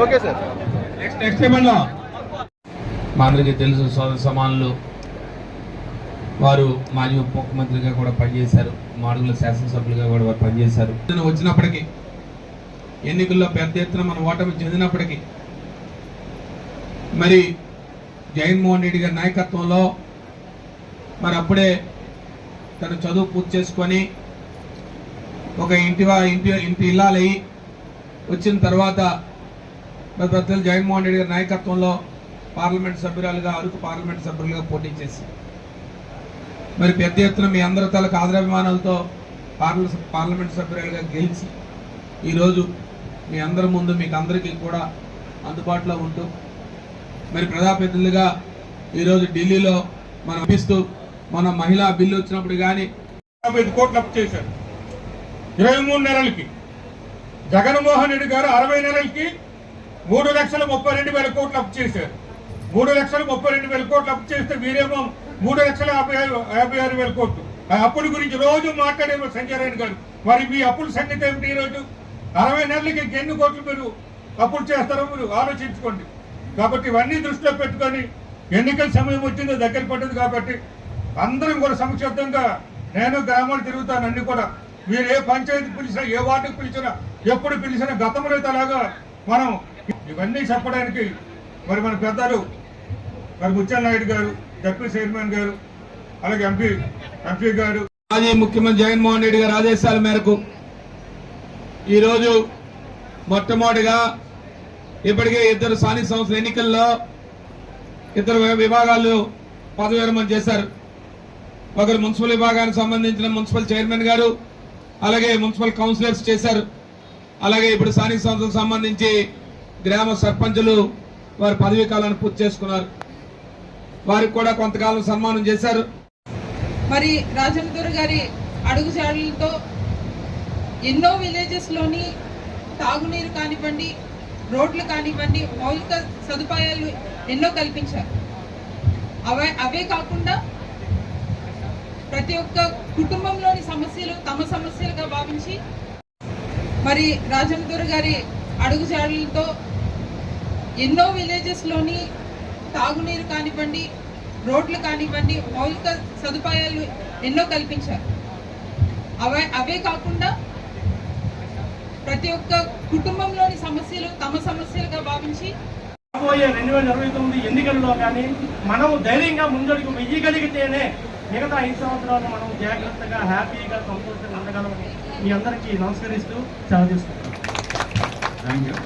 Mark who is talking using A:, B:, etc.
A: Okay sir.
B: Next ఏమన్నా మా అందరికీ తెలుసు, సోదర సమానులు వారు మాజీ ఉప ముఖ్యమంత్రిగా కూడా పనిచేశారు, మాడుగుల శాసనసభ్యులుగా కూడా వారు పనిచేశారు. వచ్చినప్పటికీ ఎన్నికల్లో పెద్ద ఎత్తున మనం ఓటమి చెందినప్పటికీ మరి జగన్మోహన్ రెడ్డి గారి నాయకత్వంలో మరి అప్పుడే తను చదువు పూర్తి చేసుకొని ఒక ఇంటి ఇల్లాలయ్యి వచ్చిన తర్వాత మరి పెద్దలు జగన్మోహన్ రెడ్డి గారి నాయకత్వంలో పార్లమెంట్ సభ్యురాలుగా, అరకు పార్లమెంట్ సభ్యులుగా పోటీ చేసి మరి పెద్ద ఎత్తున మీ అందరి తలకు ఆదరాభిమానాలతో పార్లమెంట్ సభ్యురాలుగా గెలిచి ఈరోజు మీ అందరి ముందు మీకు అందరికీ కూడా అందుబాటులో ఉంటూ మరి ప్రజాప్రతినిధులుగా ఈరోజు ఢిల్లీలో మనం అనిపిస్తూ మన మహిళా బిల్లు వచ్చినప్పుడు కానీ
C: 5 కోట్లు అప్పు చేశారు 23 నెలలకి. జగన్మోహన్ రెడ్డి గారు 60 నెలలకి 3,32,000 కోట్లు అప్పు చేశారు. 3,32,000 కోట్లు అప్పు చేస్తే మీరేమో 3,56,000 కోట్లు. ఆ అప్పుల గురించి రోజు మాట్లాడేమో సంజయ్ రెడ్డి గారు. మరి మీ అప్పుల సంగతి ఏమిటి? ఈరోజు 60 నెలలకి ఎన్ని కోట్లు మీరు అప్పులు చేస్తారో మీరు ఆలోచించుకోండి. కాబట్టి ఇవన్నీ దృష్టిలో పెట్టుకొని ఎన్నికల సమయం వచ్చిందో దగ్గర పడ్డది కాబట్టి అందరం కూడా సంక్షిప్తంగా నేను గ్రామాలు తిరుగుతాను. అన్ని కూడా మీరు ఏ పంచాయతీ పిలిచినా, ఏ వార్డుకు పిలిచినా, ఎప్పుడు పిలిచినా గతంలో అలాగా మనం ఇవన్నీ చెప్పడానికి మరి మన పెద్దలు మరి ముత్యాల నాయుడు గారు, డిప్యూటీ చైర్మన్ గారు, అలాగే ఎంపీ గారు,
B: మాజీ ముఖ్యమంత్రి జగన్మోహన్ రెడ్డి గారి ఆదేశాల మేరకు ఈరోజు మొట్టమొదటిగా ఇప్పటికే 2 స్థానిక సంస్థల ఎన్నికల్లో 2 విభాగాలు పదవి విరమణ చేశారు. ఒకరు మున్సిపల్ విభాగానికి సంబంధించిన మున్సిపల్ చైర్మన్ గారు, అలాగే మున్సిపల్ కౌన్సిలర్స్ చేశారు. అలాగే ఇప్పుడు స్థానిక సంస్థలకు సంబంధించి గ్రామ సర్పంచులు వారి పదవీ కాలాన్ని పూర్తి చేసుకున్నారు. వారికి కూడా కొంతకాలం సన్మానం చేశారు.
D: మరి రాజేంద్ర గారి అడుగుజాడలతో ఎన్నో విలేజెస్ లోని తాగునీరు కానివ్వండి, రోడ్లు కానివ్వండి, మౌలిక సదుపాయాలు ఎన్నో కల్పించారు. అవే కాకుండా ప్రతి ఒక్క కుటుంబంలోని సమస్యలు తమ సమస్యలుగా భావించి మరి రాజేంద్ర గారి అడుగుజాడలతో ఎన్నో విలేజెస్ లోని తాగునీరు కానివ్వండి, రోడ్లు కానివ్వండి, మౌలిక సదుపాయాలు ఎన్నో కల్పించారు. అవే కాకుండా ప్రతి ఒక్క కుటుంబంలోని సమస్యలు తమ సమస్యలుగా భావించి
E: రాబోయే 2029 ఎన్నికల్లో కానీ మనం ధైర్యంగా ముందడుగు వెయ్యగలిగితేనే మిగతా 5 సంవత్సరాలు మనం జాగ్రత్తగా హ్యాపీగా సంతోషంగా ఉండగలమని మీ అందరికీ నమస్కరిస్తూ సెలవు తీసుకుంటాం.
B: Thank you.